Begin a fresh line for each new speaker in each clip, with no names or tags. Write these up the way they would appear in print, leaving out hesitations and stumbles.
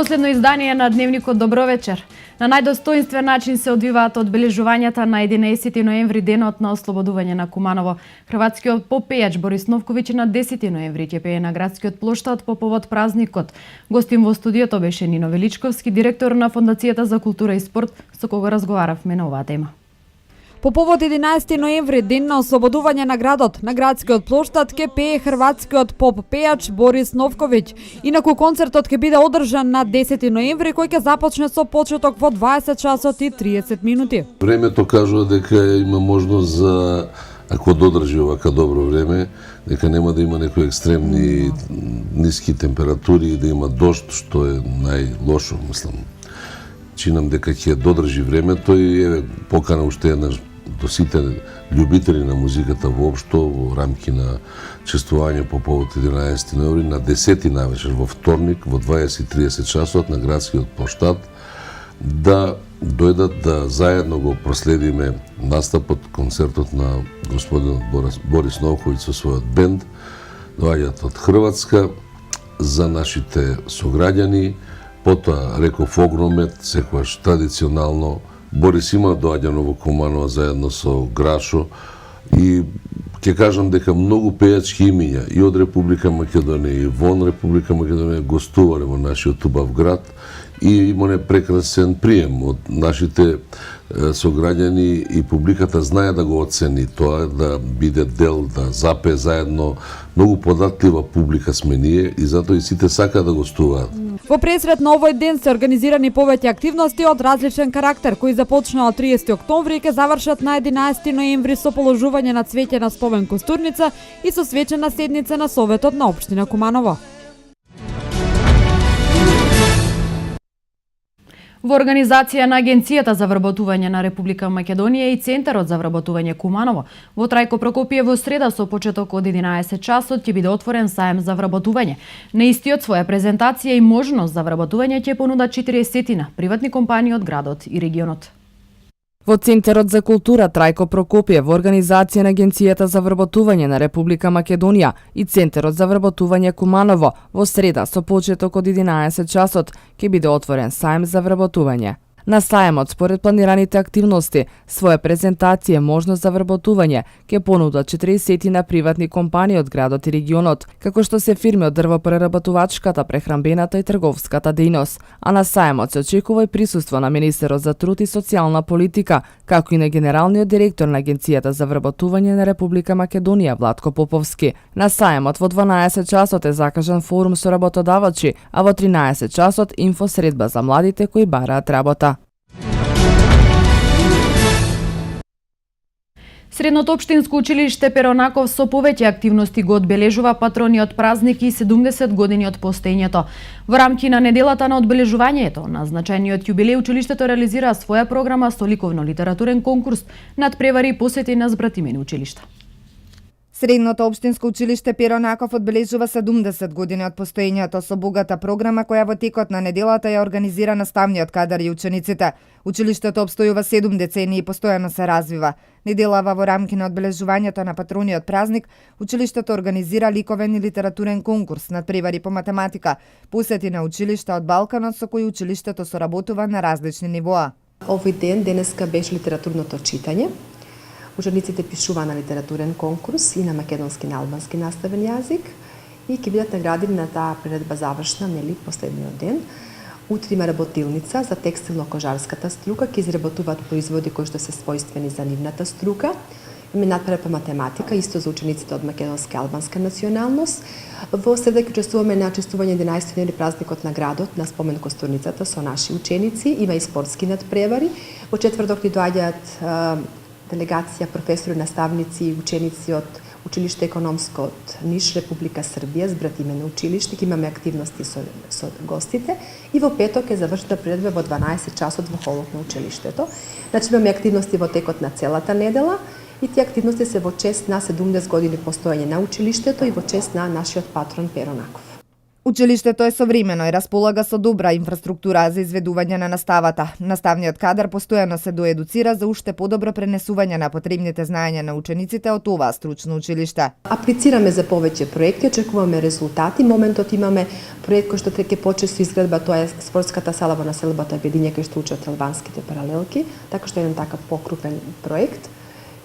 Последно издание на Дневникот Добро вечер. На најдостоинствен начин се одвиваат одбележувањата на 11 ноември, денот на ослободување на Куманово. Хрватскиот поп-пејач Борис Новковиќ на 10 ноември ќе пее на градскиот плоштад по повод празникот. Гостин во студиото беше Нино Величковски, директор на Фондацијата за култура и спорт, со кого разговаравме на оваа тема.
По повод 11 ноември, ден на ослободување на градот, на градскиот плоштад ќе пее хрватскиот поп-пејач Борис Новковиќ. Инаку концертот ќе биде одржан на 10 ноември, кој ќе започне со почеток во 20 часот и 30 минути.
Времето кажува дека има можност за, ако додржи овака добро време, дека нема да има некои екстремни ниски температури и да има дожд, што е најлошо, мислам. Чинам дека ќе додржи времето и еве покана уште еднаш до сите љубители на музиката воопшто во рамки на чествување по повод 11 ноември на 10 навечер во вторник во 20:30 часот на градскиот плоштад да дојдат да заедно го проследиме настапот, концертот на господин Борис Новковиќ со својот бенд. Доаѓаат од Хрватска за нашите сограѓани, потоа реков огромет, секогаш традиционално. Борис има доаѓано во Куманово заедно со Грашо и ќе кажам дека многу пејачки имиња и од Република Македонија и вон Република Македонија гостувале во нашиот убав град и имале прекрасен прием од нашите сограѓани и публиката знае да го оцени тоа, да биде дел, да запе заедно. Многу податлива публика сме ние и затоа и сите сака да гостуваат.
Во пресрет на овој ден се организирани повеќе активности од различен карактер, кои започнаа од 30 октомври и ќе завршат на 11 ноември со положување на цвеќе на спомен костурница и со свечена седница на Советот на општина Куманово.
Во организација на Агенцијата за вработување на Република Македонија и Центарот за вработување Куманово, во Трајко Прокопиев во среда со почеток од 11 часот ќе биде отворен саем за вработување. На истиот своја презентација и можност за вработување ќе понуда 40 приватни компании од градот и регионот.
Во Центарот за култура Трајко Прокопиев, во организација на Агенцијата за вработување на Република Македонија и Центарот за вработување Куманово, во среда со почеток од 11 часот ќе биде отворен саем за вработување. На саемот, според планираните активности, своја презентација можност за вработување ќе понуда 40 на приватни компании од градот и регионот, како што се фирми од дрвопреработувачката, прехранбената и трговската дејност. А на саемот се очекува и присуство на министерот за труд и социјална политика, како и на генералниот директор на Агенцијата за вработување на Република Македонија Владко Поповски. На саемот во 12 часот е закажан форум со работодавачи, а во 13 часот инфосредба за младите кои бараат работа.
Средното општинско училиште Перонаков со повеќе активности го одбележува патрониот празник и 70 години од постоењето. Во рамки на неделата на одбележувањето на значајниот јубилеј, училиштето реализира своја програма со ликовно-литературен конкурс, надпревари и посети на збратимени училишта.
Средното општинско училиште Перонаков одбележува 70 години од постоењето со богата програма која во текот на неделата ја организира наставниот кадар и учениците. Училиштето обстојува 7 децении и постојано се развива. Неделава во рамки на одбележувањето на патрониот празник, училиштето организира ликовен и литературен конкурс, надпревари по математика, посети на училишта од Балканот со кои училиштето соработува на различни нивоа.
Овој ден денеска беше литературното читање. Учениците пишуваа на литературен конкурс и на македонски и на албански наставен јазик и ќе бидат наградени на таа приредба завршна, нели, последниот ден. Утре има работилница за текстилно-кожарската струка, ќе изработуваат производи кои што се својствени за нивната струка. Има надпревар по математика, исто за учениците од македонска и албанска националност. Во среда ќе учествуваме на чествување 11 ноември празникот на градот на спомен костурницата со наши ученици. Има и спортски надпревари. Во четврток ни доаѓаат делегација професори, наставници и ученици од Училиште економско од Ниш, Република Србија, збратимено училиште, ќе имаме активности со гостите и во петок е завршена приредба во 12 часот во холот на училиштето. Значи имаме активности во текот на целата недела и тие активности се во чест на 70 години постоење на училиштето и во чест на нашиот патрон Перонаков.
Училиштето е современо и располага со добра инфраструктура за изведување на наставата. Наставниот кадар постојано се доедуцира за уште подобро пренесување на потребните знаења на учениците од оваа стручно училиште.
Аплицираме за повеќе проекти, очекуваме резултати. Моментот имаме проект кој што ќе почне со изградба, тоа е спортската сала во населбата Бедиња кај што учат албанските паралелки, така што е еден такав покрупен проект.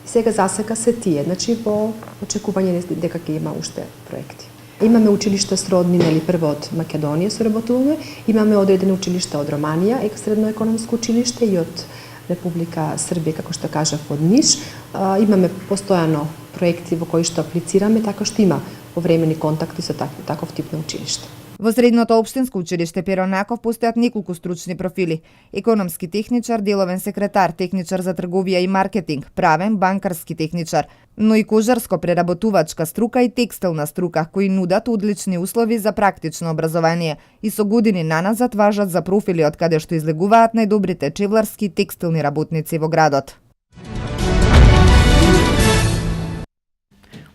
И сега засека се тие, значи во очекување дека ќе има уште проекти. Имаме училишта сродни, прво од Македонија соработуваме, имаме одредени училишта од Романија, средно економско училиште и од Република Србија, како што кажав, од Ниш. Имаме постојано проекти во кои што аплицираме, така што има повремени контакти со таков тип на училиште.
Во средното општинско училиште Перо Наков постојат неколку стручни профили: економски техничар, деловен секретар, техничар за трговија и маркетинг, правен, банкарски техничар, но и кожарско-преработувачка струка и текстилна струка, кои нудат одлични услови за практично образование и со години наназад важат за профили од каде што излегуваат најдобрите чевларски и текстилни работници во градот.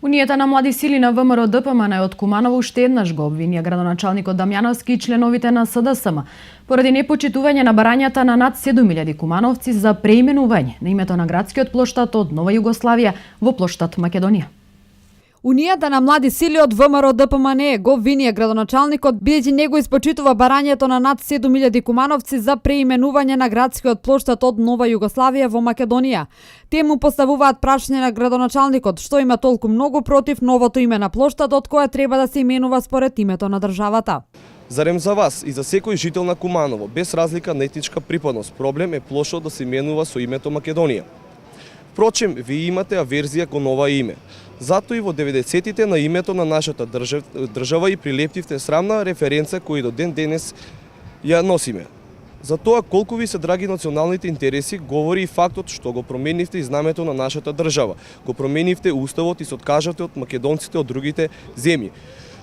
Унијата на млади сили на ВМРО ДПМН од Куманово уште еднаш го обвинија градоначалникот Дамјановски и членовите на СДСМ поради непочитување на барањата на над 7000 кумановци за преименување на името на градскиот плоштад од Нова Југославија во плоштад Македонија.
Унијата на млади сили од ВМРО ДПМН го обвинија градоначалникот бидејќи не го испочитува барањето на над 7000 кумановци за преименување на градскиот плоштад од Нова Југославија во Македонија. Те му поставуваат прашање на градоначалникот што има толку многу против новото име на плоштадот која треба да се именува според името на државата.
Зарем за вас и за секој жител на Куманово, без разлика на етничка припадност, проблем е плоштад да се именува со името Македонија. Впрочем, вие имате аверзија кон ова име. Затоа и во 90-тите на името на нашата држава и прилепτивте срамна референца кој до ден денес ја носиме. За тоа колку ви се драги националните интереси говори и фактот што го променивте и знамето на нашата држава. Го променивте уставот и се откажавте од македонците од другите земји.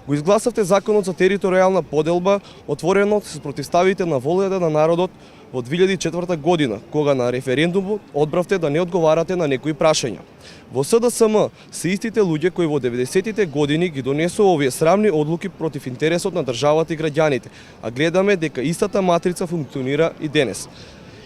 Го изгласавте законот за територијална поделба, отворено се спротивставите на волјата на народот во 2004 година, кога на референдумот одбравте да не одговарате на некои прашања. Во СДСМ се истите луѓе кои во 90-тите години ги донесува овие срамни одлуки против интересот на државата и граѓаните, а гледаме дека истата матрица функционира и денес.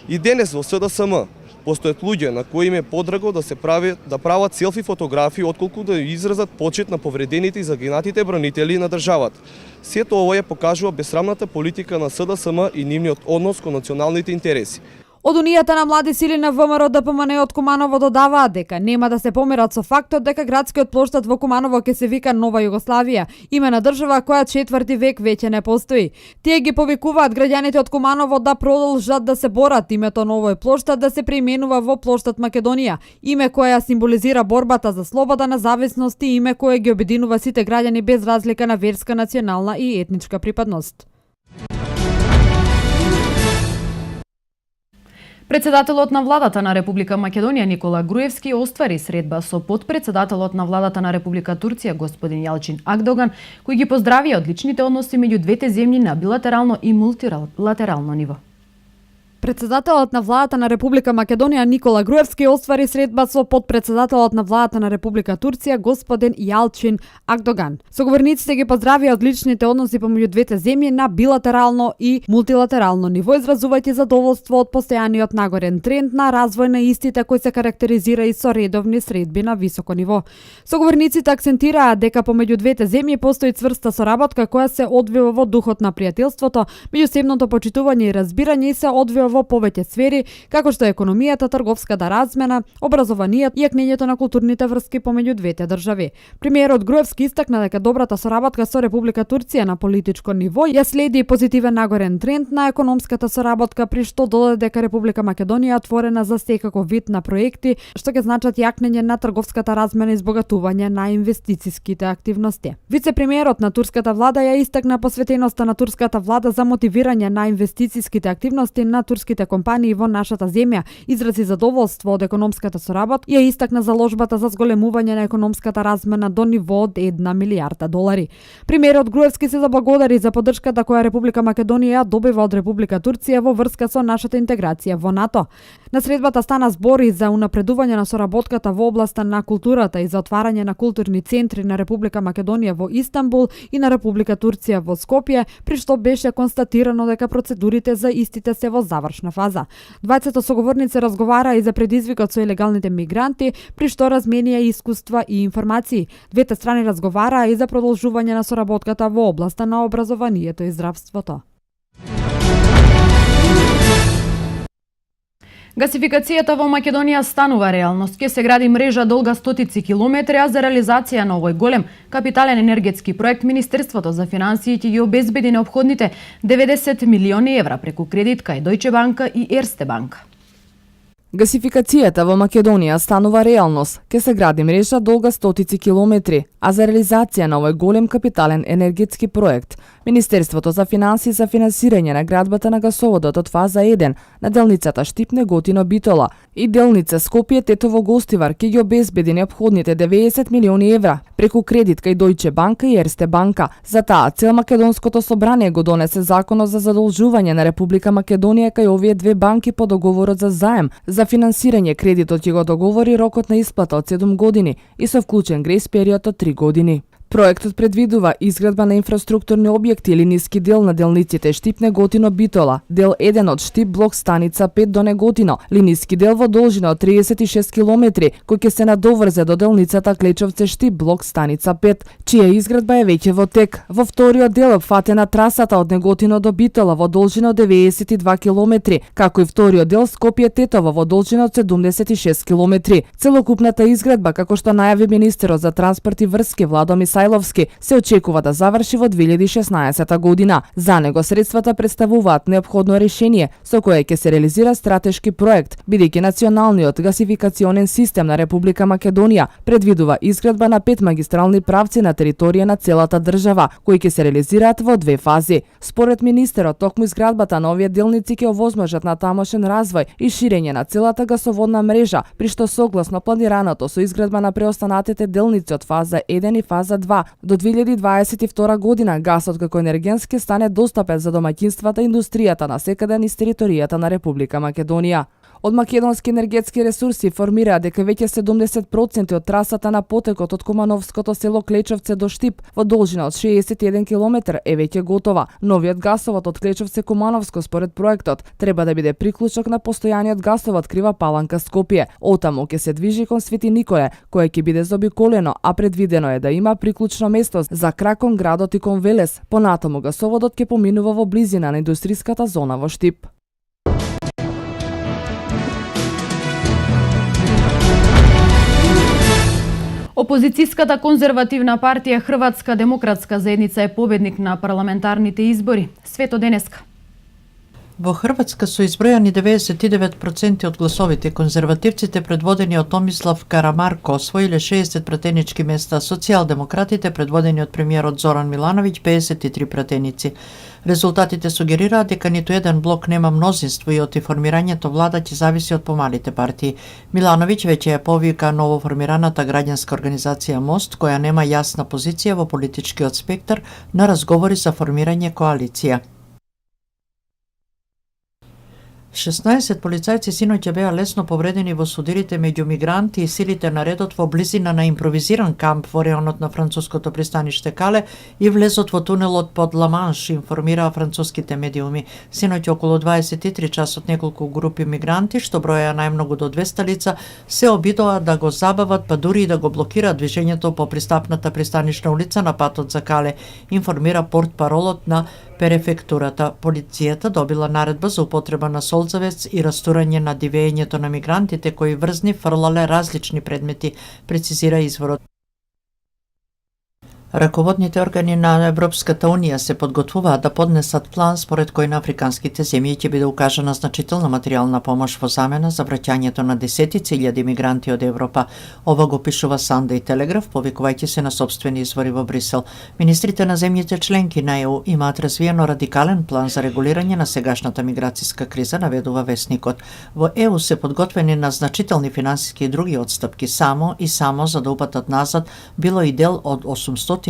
И денес во СДСМ постојат луѓе на кои им е подраго да прават селфи фотографии отколку да изразат почит на повредените и загинатите бранители на државата. Сето ова ја покажува бесрамната политика на СДСМ и нивниот однос кон националните интереси.
Од Унијата на млади сили на ВМРО ДПМН од Куманово додаваат дека нема да се помират со фактот дека градскиот плоштад во Куманово ќе се вика Нова Југославија, име на држава која 4 век веќе не постои. Тие ги повикуваат граѓаните од Куманово да продолжат да се борат името овој плоштад да се преименува во плоштад Македонија, име која символизира борбата за слобода, независност и име кое ги обединува сите граѓани без разлика на верска, национална и етничка припадност.
Председателот на владата на Република Македонија Никола Груевски оствари средба со потпредседателот на владата на Република Турција господин Јалчин Агдоган, кој ги поздравија одличните односи меѓу двете земји на билатерално и мултилатерално ниво.
Председателот на владата на Република Македонија Никола Груевски оствари средба со потпредседателот на владата на Република Турција господин Јалчин Агдоган. Соговорниците ги поздравија одличните односи помеѓу двете земји на билатерално и мултилатерално ниво, изразувајќи задоволство од постојаниот нагорен тренд на развој на истите кој се карактеризира и со редовни средби на високо ниво. Соговорниците акцентираа дека помеѓу двете земји постои цврста соработка која се одвива во духот на пријателството, меѓусебното почитување и разбирање и се одвива во повеќе сфери, како што е економијата, трговската размена, образованието и јакнењето на културните врски помеѓу двете држави. Премиерот Груевски истакна дека добрата соработка со Република Турција на политичко ниво ја следи позитивен нагорен тренд на економската соработка, при што додаде дека Република Македонија е отворена за секаков вид на проекти што ќе значат јакнење на трговската размена и избогатување на инвестициските активности. Вице-премиерот на турската влада ја истакна посветеноста на турската влада за мотивирање на инвестициските активности на турските турските компании во нашата земја, изрази задоволство од економската соработка и ја истакна заложбата за зголемување на економската размена до ниво од 1 милијарда долари. Премиерот Груевски се заблагодари за поддршката која Република Македонија ја добива од Република Турција во врска со нашата интеграција во НАТО. На средбата стана збори за унапредување на соработката во областа на културата и за отварање на културни центри на Република Македонија во Истанбул и на Република Турција во Скопје, при што беше констатирано дека процедурите за истите се во завршна фаза. Двајцата соговорници разговара и за предизвикот со илегалните мигранти, при што разменија искуства и информации. Двете страни разговараа и за продолжување на соработката во областа на образованието и здравството.
Гасификацијата во Македонија станува реалност. Ке се гради мрежа долга стотици километри, а за реализација на овој голем капитален енергетски проект Министерството за финансиите ги обезбеди неопходните 90 милиони евра преку кредит кај Дојче банка и Ерсте банка.
Гасификацијата во Македонија станува реалност. Ке се гради мрежа долга стотици километри, а за реализација на овој голем капитален енергетски проект Министерството за финансии за финансирање на градбата на гасоводот од фаза 1 на делницата Штип-Неготино-Битола и делница Скопје-Тетово-Гостивар ќе ги обезбеди неопходните 90 милиони евра преку кредит кај Дојче банка и Ерсте банка. За таа цел Македонското собрание го донесе законот за задолжување на Република Македонија кај овие две банки по договорот за заем. За финансирање кредитот ќе го договори рокот на исплата од 7 години и со вклучен грејс период од 3 години. Проектот предвидува изградба на инфраструктурни објекти или ниски дел на делниците Штип-Неготино-Битола, дел 1 од Штип блок станица 5 до Неготино, линиски дел во должина од 36 километри, кој ќе се надоврзе до делницата Клечовце-Штип блок станица 5, чија изградба е веќе во тек. Во вториот дел опфатена трасата од Неготино до Битола во должина од 92 километри, како и вториот дел Скопје-Тетово во должина од 76 километри. Целокупната изградба, како што најави министерот за транспорт и врски Владо Мисајловски, се очекува да заврши во 2016 година. За него средствата представуваат неопходно решение со кое ќе се реализира стратешки проект, бидејќи националниот гасификационен систем на Република Македонија предвидува изградба на 5 магистрални правци на територија на целата држава, кои ќе се реализираат во 2 фази. Според министерот, токму изградбата на овие делници ќе овозможат на тамошен развој и ширење на целата гасоводна мрежа, при што согласно планираното со изградба на преостанатите делници од фаза 1 и фаза 2 до 2022 година гасот како енергенски ќе стане достапен за домаќинствата и индустријата на секаде низ територијата на Република Македонија. Од македонски енергетски ресурси информираа дека веќе 70% од трасата на потекот од Кумановското село Клечовце до Штип во должина од 61 км е веќе готова. Новиот гасовод од Клечовце Кумановско според проектот треба да биде приклучок на постојаниот гасовод Крива Паланка Скопје. Отаму ќе се движи кон Свети Николе, кое ќе биде заобиколено, а предвидено е да има приклучно место за крак кон градот и кон Велес. Понатаму гасоводот ќе поминува во близина на индустријската зона во Штип.
Опозицијската конзервативна партија Хрватска демократска заедница е победник на парламентарните избори. Свето денеска.
Во Хрватска со избројани 99% од гласовите, конзервативците предводени од Томислав Карамарко освоиле 60 пратенички места, социјалдемократите предводени од премиерот Зоран Милановиќ 53 пратеници. Резултатите сугерираат дека ниту еден блок нема мнозинство и од формирањето влада ќе зависи од помалите партии. Милановиќ веќе ја повика новоформираната граѓанска организација Мост, која нема јасна позиција во политичкиот спектар на разговори за формирање коалиција. 16 полицајци синоќа беа лесно повредени во судирите меѓу мигранти и силите на редот во близина на импровизиран камп во реонот на француското пристаниште Кале и влезот во тунелот под Ла-Манш, информираа француските медиуми. Синоќа околу 23 часот неколку групи мигранти, што броја најмногу до 200 лица, се обидоа да го забават, па дури и да го блокираат движењето по пристапната пристанишна улица на патот за Кале, информира портпаролот на префектурата. Полицијата добила наредба за употреба на солзавец и растурање на дивењето на мигрантите кои врзни фрлале различни предмети, прецизира изворот. Раководните органи на Европската Унија се подготвуваат да поднесат план според кој на африканските земји ќе биде укажана значителна материјална помош во замена за враќањето на десетици илјади мигранти од Европа. Ова го пишува Sunday Telegraph, повикувајќи се на собствени извори во Брисел. Министрите на земјите членки на ЕУ имаат развиено радикален план за регулирање на сегашната миграцијска криза, наведува весникот. Во ЕУ се подготвени на значителни финансиски и други отстапки само за да упатат назад било и дел од 800.000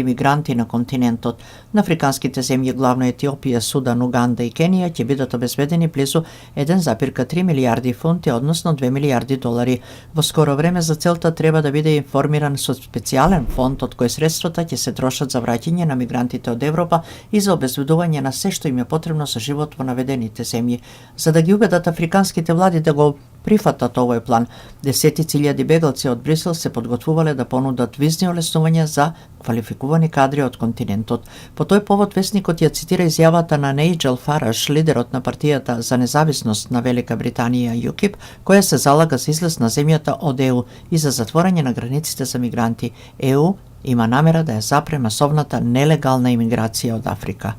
мигранти на континентот. На африканските земји, главно Етиопија, Судан, Уганда и Кенија, ќе бидат обезбедени близу 1,3 милијарди фунти, односно 2 милијарди долари. Во скоро време за целта треба да биде информиран со специјален фонд од кој средствата ќе се трошат за враќање на мигрантите од Европа и за обезбедување на се што им е потребно за живот во наведените земји. За да ги убедат африканските влади да го прифатат овој план, десетици илјади бегалци од Брисел се подготвувале да понудат визни олеснувања за квалификувани кадри од континентот. По тој повод весникот ја цитира изјавата на Најджел Фараш, лидерот на партијата за независност на Велика Британија ЮКИП, која се залага за излез на земјата од ЕУ и за затворање на границите за мигранти. ЕУ има намера да ја запре масовната нелегална имиграција од Африка.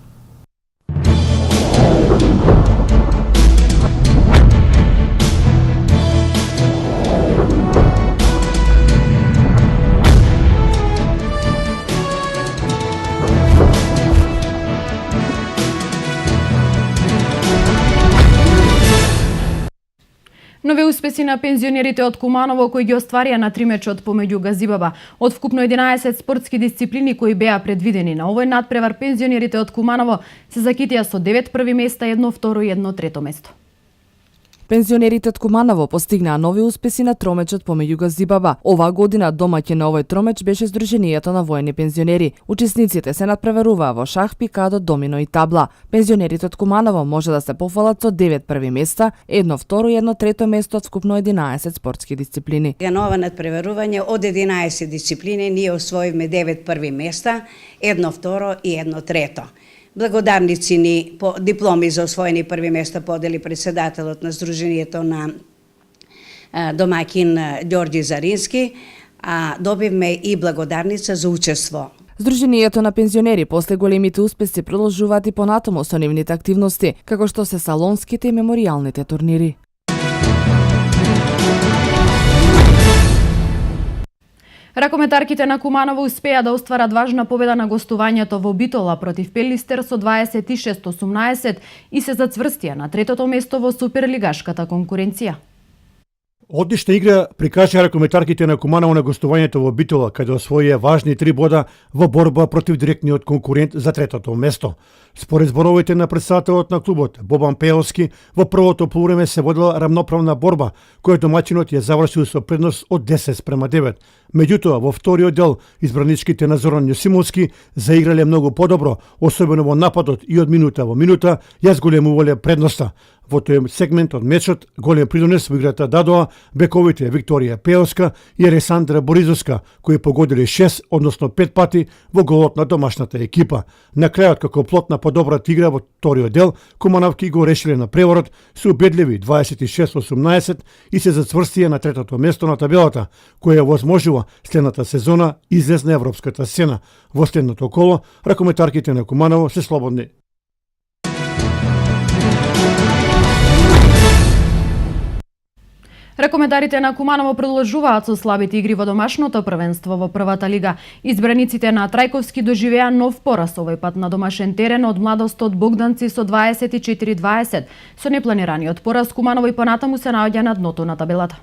Нови успеси на пензионерите од Куманово кои ги остварија на 3 мечот помеѓу Газибаба. Од вкупно 11 спортски дисциплини кои беа предвидени на овој надпревар, пензионерите од Куманово се закитија со 9 први места, 1 второ и 1 трето место.
Пензионерите од Куманово постигнаа нови успеси на тромечот помеѓу Газибаба. Оваа година домаќин на овој тромеч беше Сдруженијето на воени пензионери. Учесниците се надпреваруваа во шах, пикадо, домино и табла. Пензионерите од Куманово може да се пофалат со 9 први места, 1 второ и 1 трето место од вкупно 11 спортски дисциплини.
На ова надпреварување од 11 дисциплини ние освоивме 9 први места, 1 второ и 1 трето. Благодарници ни по дипломи за освоени први места подели председателот на Сдруженијето на домаќин Ѓорѓи Зарински, а добивме и благодарница за учество.
Сдруженијето на пензионери после големите успеси продолжуваат и понатаму со нивните активности, како што се салонските и меморијалните турнири.
Ракометарките на Куманово успеа да остварат важна победа на гостувањето во Битола против Пелистер со 26-18 и се зацврстија на третото место во суперлигашката конкуренција.
Одлична игра прикажа ракометарките на Куманово на гостувањето во Битола, каде освоија важни 3 бода во борба против директниот конкурент за третото место. Според зборовите на председателот на клубот Бобан Пеовски, во првото полувреме се водела рамноправна борба, која домаќинот ја завршил со предност од 10:9. Меѓутоа, во вториот дел, избраничките на Зоран Јосимовски заиграле многу подобро, особено во нападот и од минута во минута ја зголемувале предноста. Во тој сегмент од мечот голем придонес во играта дадоа бековите Викторија Пеовска и Алесандра Боризовска, кои погодиле 6, односно 5 пати во голот на домашната екипа. На крајот, како плод на подобрата игра во вториот дел, Кумановки го решиле на преворот со убедливи 26-18 и се зацврстија на третото место на табелата, која возможува следната сезона излез на европската сцена. Во следното коло, ракометарките на Куманово се слободни.
Ракометарите на Куманово продолжуваат со слабите игри во домашното првенство во првата лига. Избраниците на Трајковски доживеа нов пораз овој пат на домашен терен од младостот Богданци со 24-20. Со непланираниот пораз Куманово и понатаму се наоѓа на дното на табелата.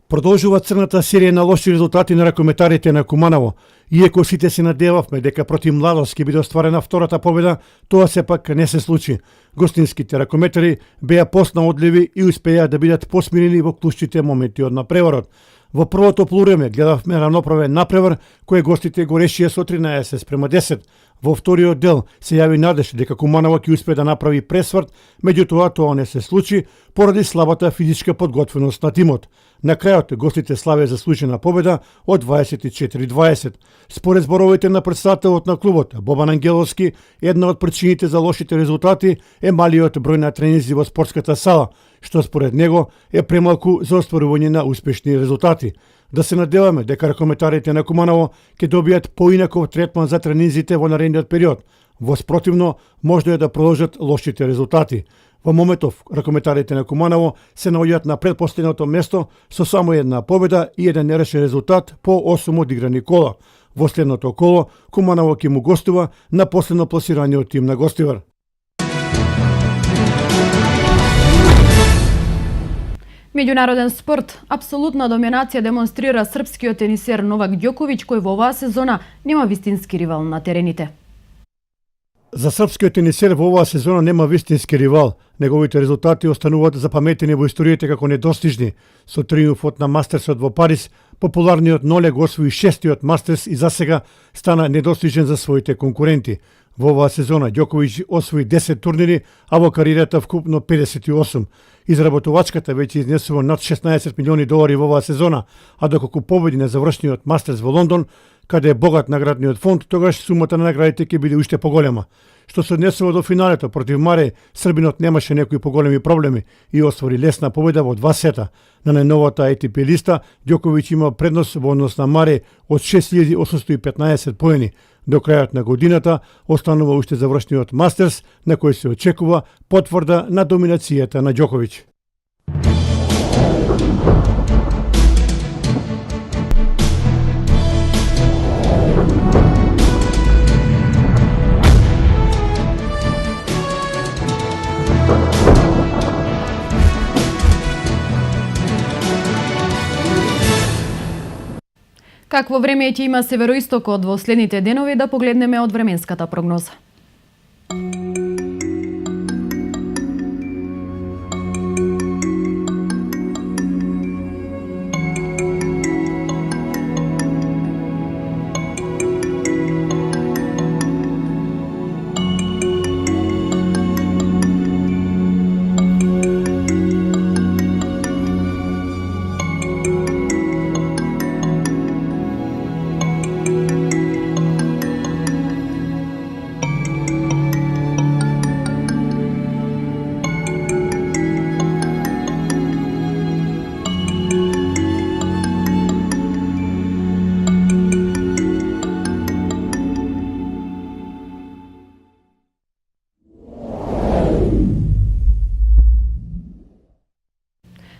Продолжува црната серија на лоши резултати на ракометарите на Куманово. Иако сите се надевавме дека против Младост ќе биде остварена втората победа, тоа сепак не се случи. Гостинските ракометари беа поснаодливи и успеа да бидат посмирени во клучните моменти од напреворот. Во првото полувреме гледавме равноправен напревар кој гостите го решија со 13:10. Во вториот дел се јави надеж дека Куманово ќе успее да направи пресврт, меѓутоа тоа не се случи поради слабата физичка подготвеност на тимот. На крајот гостите славе заслужена победа од 24-20. Според зборовите на председателот на клубот Бобан Ангеловски, една од причините за лошите резултати е малиот број на тренинзи во спортската сала, што според него е премалку за остварување на успешни резултати. Да се надеваме дека ракометарите на Куманово ќе добијат поинаков третман за тренинзите во наредниот период. Во спротивно, можно е да продолжат лошите резултати. Во моментов, ракометарите на Куманово се наоѓаат на предпоследното место со само една победа и еден нерешен резултат по 8 одиграни кола. Во следното коло, Куманово ќе му гостува на последно пласираниот тим на гостивар.
Меѓународен спорт. Апсолутна доминација демонстрира српскиот тенисер Новак Ѓоковиќ, кој во оваа сезона нема вистински ривал на терените.
За српскиот тенисер во оваа сезона нема вистински ривал. Неговите резултати остануваат запаметени во историјата како недостижни. Со триумфот на Мастерсот во Париз, популарниот Нолег освои 6-тиот Мастерс и засега стана недостижен за своите конкуренти. Во оваа сезона Ѓоковиќ освои 10 турнири, а во кариерата вкупно 58. Изработувачката веќе изнесува над 16 милиони долари во оваа сезона, а доколку победи на завршниот Мастерс во Лондон, каде е богат наградниот фонд, тогаш сумата на наградите ќе биде уште поголема. Што се однесува до финалето против Маре, србинот немаше некои поголеми проблеми и оствари лесна победа во 2 сета. На најновата ATP листа, Ѓоковиќ има предност во однос на Маре од 6815 поени. До крајот на годината останува уште завршниот Мастерс, на кој се очекува потврда на доминацијата на Ѓоковиќ.
Какво време ќе има североистокот во следните денови, да погледнеме од временската прогноза.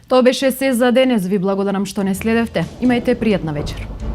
Тоа беше се за денес. Ви благодарам што не следевте. Имајте пријатна вечер.